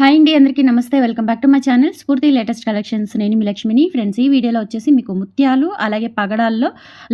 Hi అండి, అందరికీ నమస్తే. Welcome back to my channel స్ఫూర్తి లేటెస్ట్ కలెక్షన్స్. నేను మీ లక్ష్మిని. ఫ్రెండ్స్, ఈ వీడియోలో వచ్చేసి మీకు ముత్యాలు అలాగే పగడాల్లో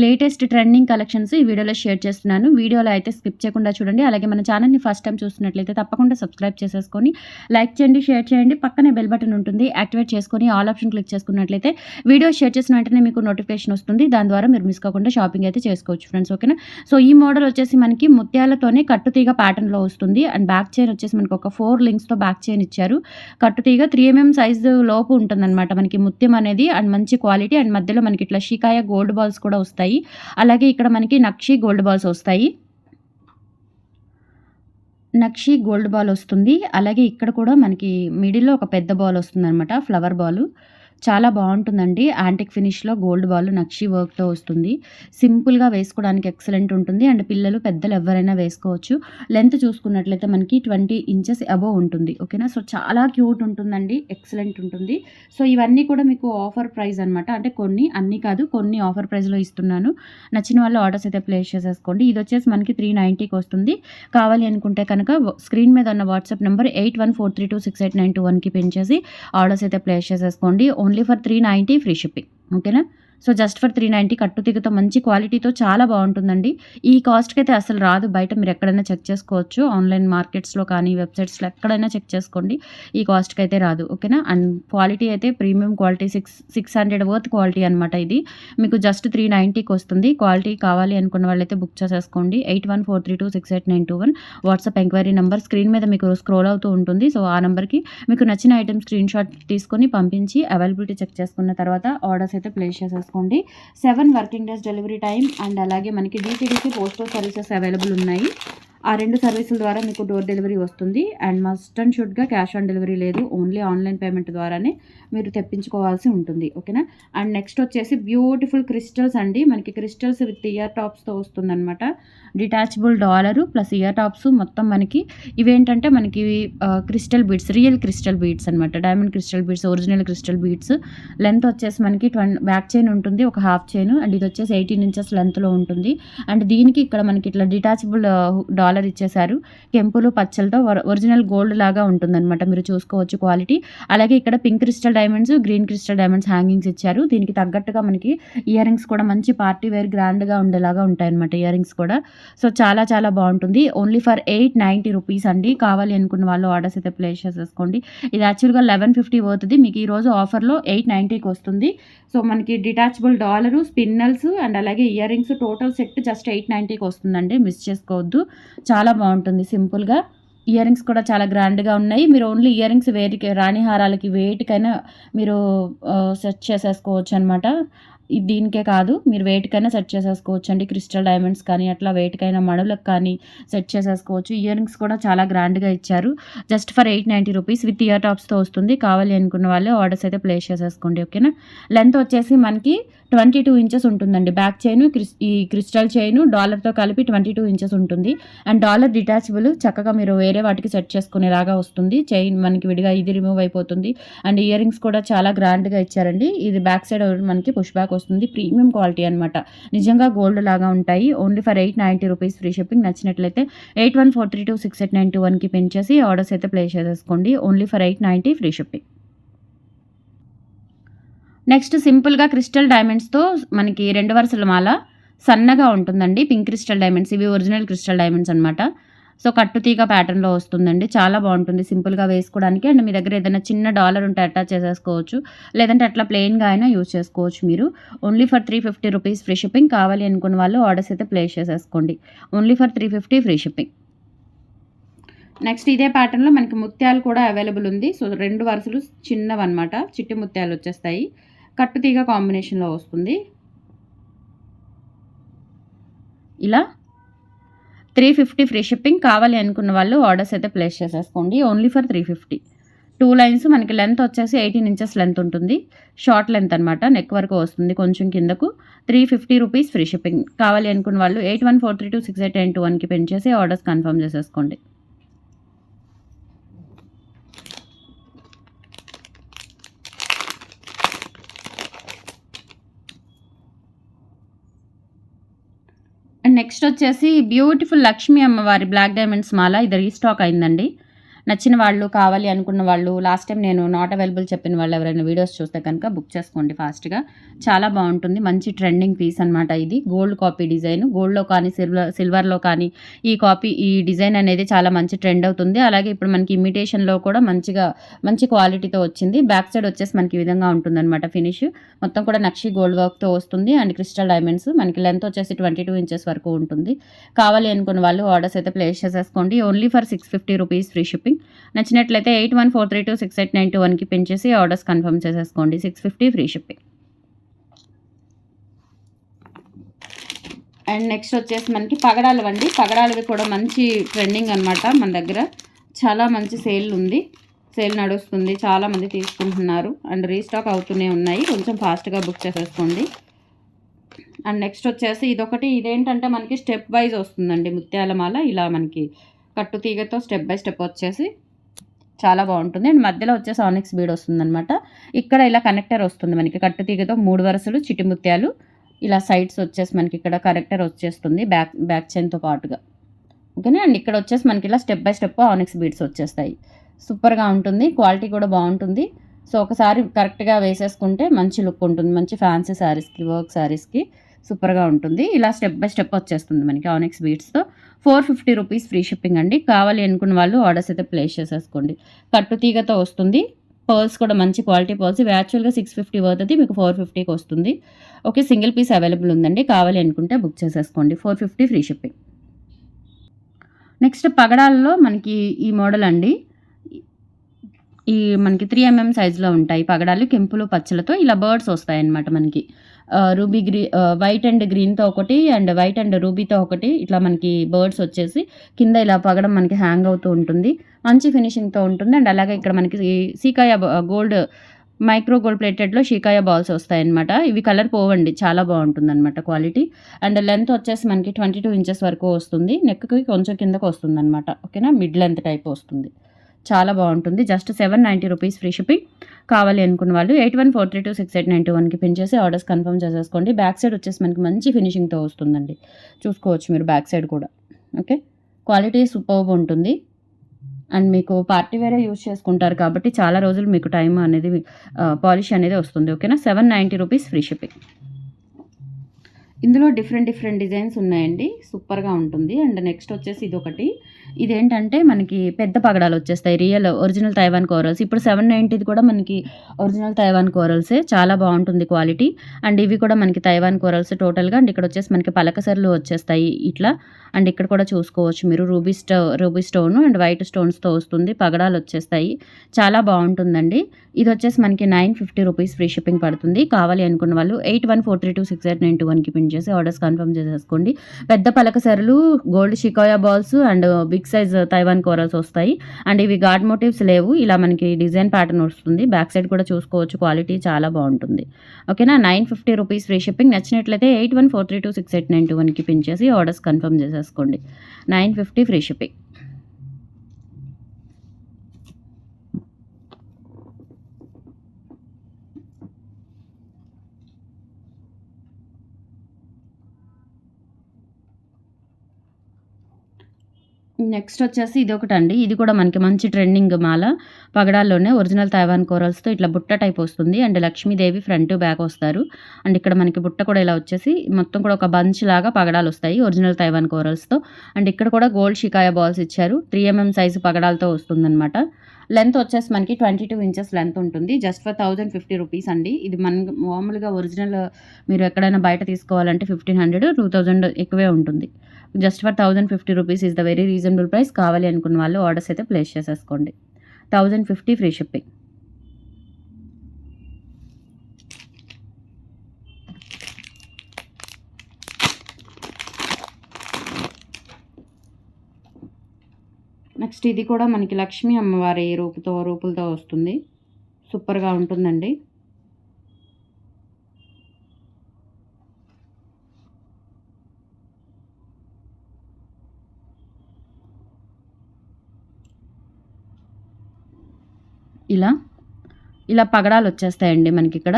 లేటెస్ట్ ట్రెండింగ్ కలెక్షన్స్ ఈ వీడియోలో షేర్ చేస్తున్నాను. వీడియోలో అయితే స్కిప్ చేయకుండా చూడండి. అలాగే మన ఛానల్ని ఫస్ట్ టైం చూస్తున్నట్లయితే తప్పకుండా సబ్స్క్రైబ్ చేసేసుకొని లైక్ చేయండి, షేర్ చేయండి. పక్కనే బెల్ బటన్ ఉంటుంది, యాక్టివేట్ చేసుకొని ఆల్ ఆప్షన్ క్లిక్ చేసుకున్నట్లయితే వీడియో షేర్ చేసిన వెంటనే మీకు నోటిఫికేషన్ వస్తుంది. దాని ద్వారా మీరు మిస్ కాకుండా షాపింగ్ అయితే చేసుకోవచ్చు ఫ్రెండ్స్. ఓకేనా? సో ఈ మోడల్ వచ్చేసి మనకి ముత్యాలతోనే కట్టుతీగ ప్యాటర్న్లో వస్తుంది. అండ్ బ్యాక్ చైన్ వచ్చేసి మనకి ఒక 4 లింక్స్తో బ్యాక్ చైన్ ఇచ్చారు. కట్టుతీగ 3 mm సైజు లోపు ఉంటుందన్నమాట మనకి ముత్యం అనేది. అండ్ మంచి క్వాలిటీ. అండ్ మధ్యలో మనకి ఇట్లా షికాయ గోల్డ్ బాల్స్ కూడా వస్తాయి. అలాగే ఇక్కడ మనకి నక్షి గోల్డ్ బాల్స్ వస్తాయి. నక్షి గోల్డ్ బాల్ వస్తుంది. అలాగే ఇక్కడ కూడా మనకి మిడిల్లో ఒక పెద్ద బాల్ వస్తుందన్నమాట, ఫ్లవర్ బాల్. చాలా బాగుంటుందండి. యాంటిక్ ఫినిష్లో గోల్డ్ బాల్ నక్షి వర్క్తో వస్తుంది. సింపుల్గా వేసుకోవడానికి ఎక్సలెంట్ ఉంటుంది. అండ్ పిల్లలు పెద్దలు ఎవరైనా వేసుకోవచ్చు. లెంత్ చూసుకున్నట్లయితే మనకి 20 inches అబోవ్ ఉంటుంది. ఓకేనా? సో చాలా క్యూట్ ఉంటుందండి, ఎక్సలెంట్ ఉంటుంది. సో ఇవన్నీ కూడా మీకు ఆఫర్ ప్రైస్ అనమాట. అంటే కొన్ని, అన్నీ కాదు, కొన్ని ఆఫర్ ప్రైస్లో ఇస్తున్నాను. నచ్చిన వాళ్ళు ఆర్డర్స్ అయితే ప్లేస్ చేసేసుకోండి. ఇది వచ్చేసి మనకి 390కి వస్తుంది. కావాలి అనుకుంటే కనుక స్క్రీన్ మీద ఉన్న వాట్సాప్ నెంబర్ 8143268921కి పిన్ చేసి ఆర్డర్స్ అయితే ప్లేస్ చేసేసుకోండి. Only for 390 free shipping. ఓకేనా? సో జస్ట్ ఫర్ 390 కట్టుతీగతో మంచి క్వాలిటీతో చాలా బాగుంటుందండి. ఈ కాస్ట్కి అయితే అసలు రాదు. బయట మీరు ఎక్కడైనా చెక్ చేసుకోవచ్చు, ఆన్లైన్ మార్కెట్స్లో కానీ వెబ్సైట్స్లో ఎక్కడైనా చెక్ చేసుకోండి. ఈ కాస్ట్కి అయితే రాదు. ఓకేనా? అండ్ క్వాలిటీ అయితే ప్రీమియం క్వాలిటీ, 600 వర్త్ క్వాలిటీ అనమాట. ఇది మీకు జస్ట్ 390కి వస్తుంది. క్వాలిటీ కావాలి అనుకున్న వాళ్ళైతే బుక్ చేసేసుకోండి. 8143268921 వాట్సాప్ ఎంక్వైరీ నెంబర్ స్క్రీన్ మీద మీకు స్క్రోల్ అవుతూ ఉంటుంది. సో ఆ నెంబర్కి మీకు నచ్చిన ఐటమ్ స్క్రీన్ షాట్ తీసుకొని పంపించి అవైలబిలిటీ చెక్ చేసుకున్న తర్వాత ఆర్డర్స్ అయితే ప్లేస్ చేసేసుకోండి. 7 working days delivery time. And అలాగే మనకి DTDC పోస్టల్ సర్వీసెస్ అవైలబుల్ ఉన్నాయి. ఆ 2 సర్వీసుల ద్వారా మీకు డోర్ డెలివరీ వస్తుంది. అండ్ మస్ట్ అండ్ షుడ్గా క్యాష్ ఆన్ డెలివరీ లేదు. ఓన్లీ ఆన్లైన్ పేమెంట్ ద్వారానే మీరు తెప్పించుకోవాల్సి ఉంటుంది. ఓకేనా? అండ్ నెక్స్ట్ వచ్చేసి బ్యూటిఫుల్ క్రిస్టల్స్ అండి. మనకి క్రిస్టల్స్ విత్ ఇయర్ టాప్స్తో వస్తుందన్నమాట. Detachable dollar plus ear tops మొత్తం మనకి ఇవేంటంటే మనకి crystal beads, real crystal beads అనమాట. Diamond crystal beads, original crystal beads. Length వచ్చేసి మనకి బ్యాక్ చైన్ ఉంటుంది, ఒక హాఫ్ చైన్. అండ్ ఇది వచ్చేసి 18 inches లెంత్లో ఉంటుంది. అండ్ దీనికి ఇక్కడ మనకి ఇట్లా డిటాచబుల్ డాలర్ ఇచ్చేసారు. కెంపులు పచ్చలతో ఒరిజినల్ గోల్డ్ లాగా ఉంటుందన్నమాట. మీరు చూసుకోవచ్చు క్వాలిటీ. అలాగే ఇక్కడ pink crystal diamonds, green crystal diamonds hangings ఇచ్చారు. దీనికి తగ్గట్టుగా మనకి ఇయర్ రింగ్స్ కూడా మంచి పార్టీ వేర్ గ్రాండ్గా ఉండేలాగా ఉంటాయన్నమాట ఇయర్ రింగ్స్ కూడా. సో చాలా చాలా బాగుంటుంది. ఓన్లీ ఫర్ 890 రూపీస్ అండి. కావాలి అనుకున్న వాళ్ళు ఆర్డర్స్ అయితే ప్లేస్ చేసేసుకోండి. ఇది యాక్చువల్గా 1150 వర్త్ది, మీకు ఈరోజు ఆఫర్లో 890కి వస్తుంది. సో మనకి డిటాచబుల్ డాలరు, స్పిన్నల్స్ అండ్ అలాగే ear rings total set just 890కి వస్తుందండి. మిస్ చేసుకోవద్దు. చాలా బాగుంటుంది సింపుల్గా. ఇయర్ రింగ్స్ కూడా చాలా గ్రాండ్గా ఉన్నాయి. మీరు ఓన్లీ ఇయర్ రింగ్స్ వేటికి, రాణి హారాలకి వేటికైనా మీరు సెట్ చేసేసుకోవచ్చు అనమాట. దీనికే కాదు, మీరు వేటికైనా సెట్ చేసేసుకోవచ్చు అండి. క్రిస్టల్ డైమండ్స్ కానీ అట్లా వేటికైనా మణులకు కానీ సెట్ చేసేసుకోవచ్చు. ఇయర్ రింగ్స్ కూడా చాలా గ్రాండ్గా ఇచ్చారు. Just for 890 rupees with ear టాప్స్తో వస్తుంది. కావాలి అనుకున్న వాళ్ళు ఆర్డర్స్ అయితే ప్లేస్ చేసేసుకోండి. ఓకేనా? లెంత్ వచ్చేసి మనకి 22 inches ఉంటుందండి. బ్యాక్ చైన్, ఈ క్రిస్టల్ చైన్ డాలర్తో కలిపి 22 inches ఉంటుంది. అండ్ డాలర్ డిటాచబుల్, చక్కగా మీరు వేరే వాటికి సెట్ చేసుకునేలాగా వస్తుంది. చైన్ మనకి విడిగా ఇది రిమూవ్ అయిపోతుంది. అండ్ ఇయర్ రింగ్స్ కూడా చాలా గ్రాండ్గా ఇచ్చారండి. ఇది బ్యాక్ సైడ్ మనకి పుష్ బ్యాక్ వస్తుంది. ప్రీమియం క్వాలిటీ అనమాట. నిజంగా గోల్డ్ లాగా ఉంటాయి. Only for 890 rupees free shipping. నచ్చినట్లయితే 8143268921కి పిన్ చేసి ఆర్డర్స్ అయితే ప్లేస్ చేసేసుకోండి. Only for 890 free shipping. Next సింపుల్గా క్రిస్టల్ డైమండ్స్తో మనకి 2 వరుసల మాల సన్నగా ఉంటుందండి. పింక్ క్రిస్టల్ డైమండ్స్, ఇవి ఒరిజినల్ క్రిస్టల్ డైమండ్స్ అనమాట. సో కట్టుతీగ ప్యాటర్న్లో వస్తుందండి. చాలా బాగుంటుంది సింపుల్గా వేసుకోవడానికి. అండ్ మీ దగ్గర ఏదైనా చిన్న డాలర్ ఉంటే అటాచ్ చేసేసుకోవచ్చు, లేదంటే అట్లా ప్లెయిన్గా అయినా యూజ్ చేసుకోవచ్చు మీరు. Only for 350 rupees free shipping. కావాలి అనుకున్న వాళ్ళు ఆర్డర్స్ అయితే ప్లేస్ చేసేసుకోండి. Only for 350 free shipping. Next ఇదే ప్యాటర్న్లో మనకి ముత్యాలు కూడా అవైలబుల్ ఉంది. సో 2 వరుసలు చిన్నవన్నమాట, చిట్టి ముత్యాలు వచ్చేస్తాయి. కట్టుతీగ కాంబినేషన్లో వస్తుంది. ఇలా 350 ఫ్రీ షిప్పింగ్. కావాలి అనుకున్న వాళ్ళు ఆర్డర్స్ అయితే ప్లేస్ చేసేసుకోండి. Only for 350. 2 లైన్స్ మనకి లెంత్ వచ్చేసి 18 inches లెంత్ ఉంటుంది. షార్ట్ లెంత్ అనమాట, నెక్ వరకు వస్తుంది కొంచెం కిందకు. 350 రూపీస్ ఫ్రీ షిప్పింగ్. కావాలి అనుకున్న వాళ్ళు 8143268921కి పిన్ చేసి ఆర్డర్స్ కన్ఫర్మ్ చేసేసుకోండి. అండ్ నెక్స్ట్ వచ్చేసి బ్యూటిఫుల్ లక్ష్మీ అమ్మవారి బ్లాక్ డైమండ్స్ మాల. ఇది రీస్టాక్ అయిందండి. నచ్చిన వాళ్ళు, కావాలి అనుకున్న వాళ్ళు, లాస్ట్ టైం నేను నాట్ అవైలబుల్ చెప్పిన వాళ్ళు ఎవరైనా వీడియోస్ చూస్తే కనుక బుక్ చేసుకోండి ఫాస్ట్గా. చాలా బాగుంటుంది. మంచి ట్రెండింగ్ పీస్ అనమాట ఇది. గోల్డ్ కాపీ డిజైన్, గోల్డ్లో కానీ సిల్వర్లో కానీ ఈ డిజైన్ అనేది చాలా మంచి ట్రెండ్ అవుతుంది. అలాగే ఇప్పుడు మనకి ఇమిటేషన్లో కూడా మంచి క్వాలిటీతో వచ్చింది. బ్యాక్ సైడ్ వచ్చేసి మనకి ఈ విధంగా ఉంటుంది అనమాట ఫినిష్. మొత్తం కూడా నక్షి గోల్డ్ వర్క్తో వస్తుంది అండ్ క్రిస్టల్ డైమండ్స్. మనకి లెంత్ వచ్చేసి 22 ఇంచెస్ వరకు ఉంటుంది. కావాలి అనుకున్న వాళ్ళు ఆర్డర్స్ అయితే ప్లేస్ చేసేసుకోండి. Only for 650 rupees free shipping. నచ్చినట్లయితే 8143268921కి పిన్ చేసి ఆర్డర్స్ కన్ఫర్మ్ చేసేసుకోండి. 650 ఫ్రీ షిప్పింగ్. అండ్ నెక్స్ట్ వచ్చేసి మనకి పగడాలు అండి. పగడాలవి కూడా మంచి ట్రెండింగ్ అనమాట. మన దగ్గర చాలా మంచి సేల్ నడుస్తుంది. చాలామంది తీసుకుంటున్నారు అండ్ రీస్టాక్ అవుతూనే ఉన్నాయి. కొంచెం ఫాస్ట్గా బుక్ చేసేసుకోండి. అండ్ నెక్స్ట్ వచ్చేసి ఇదేంటంటే మనకి స్టెప్ వైజ్ వస్తుందండి ముత్యాలమాల. ఇలా మనకి కట్టు తీగతో స్టెప్ బై స్టెప్ వచ్చేసి చాలా బాగుంటుంది. అండ్ మధ్యలో వచ్చేసి ఆనిక్స్ బీడ్ వస్తుందన్నమాట. ఇక్కడ ఇలా కనెక్టర్ వస్తుంది మనకి కట్టు తీగతో 3 వరుసలు చిట్టి ముత్యాలు. ఇలా సైడ్స్ వచ్చేసి మనకి ఇక్కడ కనెక్టర్ వచ్చేస్తుంది బ్యాక్ చైన్తో పాటుగా. ఓకేనా. అండ్ ఇక్కడ వచ్చేసి మనకి ఇలా step by step onyx beads వచ్చేస్తాయి. సూపర్గా ఉంటుంది. క్వాలిటీ కూడా బాగుంటుంది. సో ఒకసారి కరెక్ట్గా వేసేసుకుంటే మంచి లుక్ ఉంటుంది. మంచి ఫ్యాన్సీ శారీస్కి, వర్క్ శారీస్కి సూపర్గా ఉంటుంది. ఇలా స్టెప్ బై స్టెప్ వచ్చేస్తుంది మనకి ఆనిక్స్ బీడ్స్తో. 450 రూపీస్ ఫ్రీ షిప్పింగ్ అండి. కావాలి అనుకున్న వాళ్ళు ఆర్డర్స్ అయితే ప్లేస్ చేసేసుకోండి. కట్టు తీగతో వస్తుంది. పర్ల్స్ కూడా మంచి క్వాలిటీ పర్ల్స్. ఇవి యాక్చువల్గా 650 పడుతుంది, మీకు 450కి వస్తుంది. ఓకే, సింగిల్ పీస్ అవైలబుల్ ఉందండి. కావాలి అనుకుంటే బుక్ చేసేసుకోండి. 450 ఫ్రీ షిప్పింగ్. నెక్స్ట్ పగడాల్లో మనకి ఈ మోడల్ అండి. ఈ మనకి 3mm సైజులో ఉంటాయి పగడాలు. కెంపులు పచ్చలతో ఇలా బర్డ్స్ వస్తాయన్నమాట మనకి. వైట్ అండ్ గ్రీన్తో ఒకటి అండ్ వైట్ అండ్ రూబీతో ఒకటి. ఇట్లా మనకి బర్డ్స్ వచ్చేసి కింద ఇలా పగడం మనకి హ్యాంగ్ అవుతూ ఉంటుంది. మంచి ఫినిషింగ్తో ఉంటుంది. అండ్ అలాగే ఇక్కడ మనకి సీకాయ మైక్రో గోల్డ్ ప్లేటెడ్లో షీకాయ బాల్స్ వస్తాయన్నమాట. ఇవి కలర్ పోవండి, చాలా బాగుంటుంది అనమాట క్వాలిటీ. అండ్ లెంత్ వచ్చేసి మనకి 22 ఇంచెస్ వరకు వస్తుంది. నెక్కి కొంచెం కిందకు వస్తుంది అనమాట. ఓకేనా, మిడ్ లెంత్ టైప్ వస్తుంది. చాలా బాగుంటుంది. Just 790 rupees free shipping. కావాలి అనుకున్న వాళ్ళు 8143268921కి పిన్ చేసి ఆర్డర్స్ కన్ఫర్మ్ చేసేసుకోండి. బ్యాక్ సైడ్ వచ్చేసి మనకి మంచి ఫినిషింగ్తో వస్తుందండి. చూసుకోవచ్చు మీరు బ్యాక్ సైడ్ కూడా. ఓకే, క్వాలిటీ సూపర్బ్ ఉంటుంది. అండ్ మీకు పార్టీ వేరే యూజ్ చేసుకుంటారు కాబట్టి చాలా రోజులు మీకు టైం అనేది పాలిష్ అనేది వస్తుంది. ఓకేనా, 790 రూపీస్ ఫ్రీ షిప్పింగ్. ఇందులో డిఫరెంట్ డిజైన్స్ ఉన్నాయండి. సూపర్గా ఉంటుంది. అండ్ నెక్స్ట్ వచ్చేసి ఇదేంటంటే మనకి పెద్ద పగడాలు వచ్చేస్తాయి. Original Taiwan corals. ఇప్పుడు 790 కూడా మనకి ఒరిజినల్ తైవాన్ కోరల్సే. చాలా బాగుంటుంది క్వాలిటీ. అండ్ ఇవి కూడా మనకి తైవాన్ కోరల్స్ టోటల్గా. అండ్ ఇక్కడ వచ్చేసి మనకి పలకసర్లు వచ్చేస్తాయి ఇట్లా. అండ్ ఇక్కడ కూడా చూసుకోవచ్చు మీరు రూబీ స్టోన్ అండ్ వైట్ స్టోన్స్తో వస్తుంది. పగడాలు వచ్చేస్తాయి. చాలా బాగుంటుందండి. ఇది వచ్చేసి మనకి 950 రూపీస్ ఫ్రీ షిప్పింగ్ పడుతుంది. కావాలి అనుకున్న వాళ్ళు 8143268921కి పిన్ చేసి ఆర్డర్స్ కన్ఫర్మ్ చేసేసుకోండి. పెద్ద పలకసరలు, గోల్డ్ షికాయా balls and big size Taiwan corals వస్తాయి. అండ్ ఇవి గాడ్ మోటివ్స్ లేవు. ఇలా మనకి డిజైన్ ప్యాటర్న్ వస్తుంది. బ్యాక్ సైడ్ కూడా చూసుకోవచ్చు. క్వాలిటీ చాలా బాగుంటుంది. ఓకేనా, 950 రూపీస్ ఫ్రీ షిప్పింగ్. నచ్చినట్లయితే 8143268921కి పిన్ చేసి ఆర్డర్స్ కన్ఫర్మ్ చేసేసుకోండి. 950 ఫ్రీ షిప్పింగ్. నెక్స్ట్ వచ్చేసి ఇదొకటండి. ఇది కూడా మనకి మంచి ట్రెండింగ్ మాల. పగడాల్లోనే ఒరిజినల్ తైవాన్ కోరల్స్తో ఇట్లా బుట్ట టైప్ వస్తుంది. అండ్ లక్ష్మీదేవి ఫ్రంట్ బ్యాక్ వస్తారు. అండ్ ఇక్కడ మనకి బుట్ట కూడా ఇలా వచ్చేసి మొత్తం కూడా ఒక బంచ్ లాగా పగడాలు వస్తాయి ఒరిజినల్ తైవాన్ కోరల్స్తో. అండ్ ఇక్కడ కూడా గోల్డ్ షికాయా బాల్స్ ఇచ్చారు. 3mm సైజు పగడాలతో వస్తుందన్నమాట. లెంత్ వచ్చేసి మనకి 22 ఇంచెస్ లెంత్ ఉంటుంది. జస్ట్ ఫర్ 1050 రూపీస్ అండి. ఇది మన మామూలుగా ఒరిజినల్ మీరు ఎక్కడైనా బయట తీసుకోవాలంటే 1500, 2000 ఎక్కువే ఉంటుంది. Just for 1050 rupees is the very reasonable price. కావాలి అనుకున్న వాళ్ళు ఆర్డర్స్ అయితే ప్లేస్ చేసేసుకోండి. 1050 ఫ్రీ షిప్పింగ్. నెక్స్ట్ ఇది కూడా మనకి లక్ష్మీ అమ్మవారి రూపులతో వస్తుంది. సూపర్గా ఉంటుందండి. ఇలా పగడాలు వచ్చేస్తాయండి మనకి ఇక్కడ.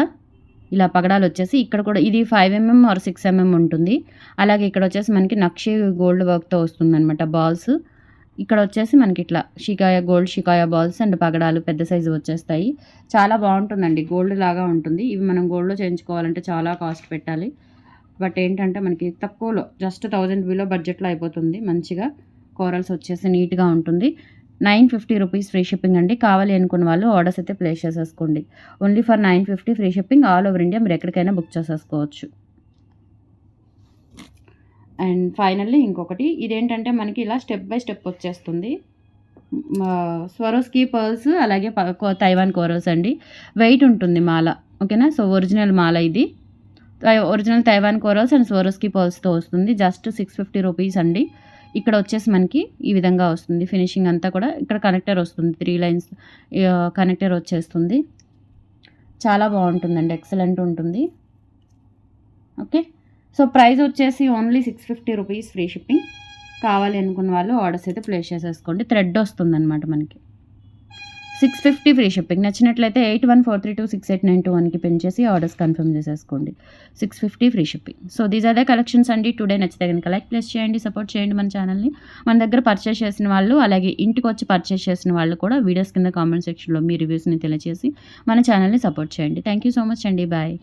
ఇలా పగడాలు వచ్చేసి ఇక్కడ కూడా ఇది 5mm ఆర్ 6mm ఉంటుంది. అలాగే ఇక్కడ వచ్చేసి మనకి నక్షి గోల్డ్ వర్క్తో వస్తుందన్నమాట బాల్స్. ఇక్కడ వచ్చేసి మనకి ఇట్లా గోల్డ్ షికాయ బాల్స్ అండ్ పగడాలు పెద్ద సైజు వచ్చేస్తాయి. చాలా బాగుంటుందండి, గోల్డ్ లాగా ఉంటుంది. ఇవి మనం గోల్డ్లో చేయించుకోవాలంటే చాలా కాస్ట్ పెట్టాలి. బట్ ఏంటంటే మనకి తక్కువలో జస్ట్ 1000 బిలో బడ్జెట్లో అయిపోతుంది. మంచిగా కోరల్స్ వచ్చేసి నీట్గా ఉంటుంది. 950 రూపీస్ ఫ్రీ షిప్పింగ్ అండి. కావాలి అనుకున్న వాళ్ళు ఆర్డర్స్ అయితే ప్లేస్ చేసేసుకోండి. Only for 950 free shipping. All over India మీరు ఎక్కడికైనా బుక్ చేసేసుకోవచ్చు. అండ్ ఫైనల్లీ ఇంకొకటి, ఇదేంటంటే మనకి ఇలా స్టెప్ బై స్టెప్ వచ్చేస్తుంది. స్వరోస్కీ పర్ల్స్ అలాగే తైవాన్ కోరల్స్ అండి. వెయిట్ ఉంటుంది మాల, ఓకేనా. సో ఒరిజినల్ మాల ఇది. Original Taiwan corals and Swarovski పర్ల్స్తో వస్తుంది. జస్ట్ 650 రూపీస్ అండి. ఇక్కడ వచ్చేసి మనకి ఈ విధంగా వస్తుంది. ఫినిషింగ్ అంతా కూడా ఇక్కడ కనెక్టర్ వస్తుంది, 3 లైన్స్ కనెక్టర్ వచ్చేస్తుంది. చాలా బాగుంటుందండి, ఎక్సలెంట్ ఉంటుంది. ఓకే, సో ప్రైస్ వచ్చేసి ఓన్లీ 650 రూపీస్ ఫ్రీ షిప్పింగ్. కావాలి అనుకున్న వాళ్ళు ఆర్డర్స్ అయితే ప్లేస్ చేసేసుకోండి. థ్రెడ్ వస్తుందన్నమాట మనకి. 650 ఫ్రీ షిప్పింగ్. నచ్చినట్లయితే 8143268921కి పిన్ చేసి ఆర్డర్స్ కన్ఫర్మ్ చేసేసుకోండి. 650 free shipping. So these are the collections అండి. టుడే నచ్చితే కనుక లైక్ ప్లేస్ చేయండి, సపోర్ట్ చేయండి మన ఛానల్ని. మన దగ్గర పర్చేస్ చేసిన వాళ్ళు అలాగే ఇంటికి వచ్చి పర్చేస్ చేసిన వాళ్ళు కూడా వీడియోస్ కింద కామెంట్ సెక్షన్లో మీ రివ్యూస్ని తెలియజేసి మన ఛానల్ని సపోర్ట్ చేయండి. థ్యాంక్ యూ సో మచ్ అండి. బాయ్.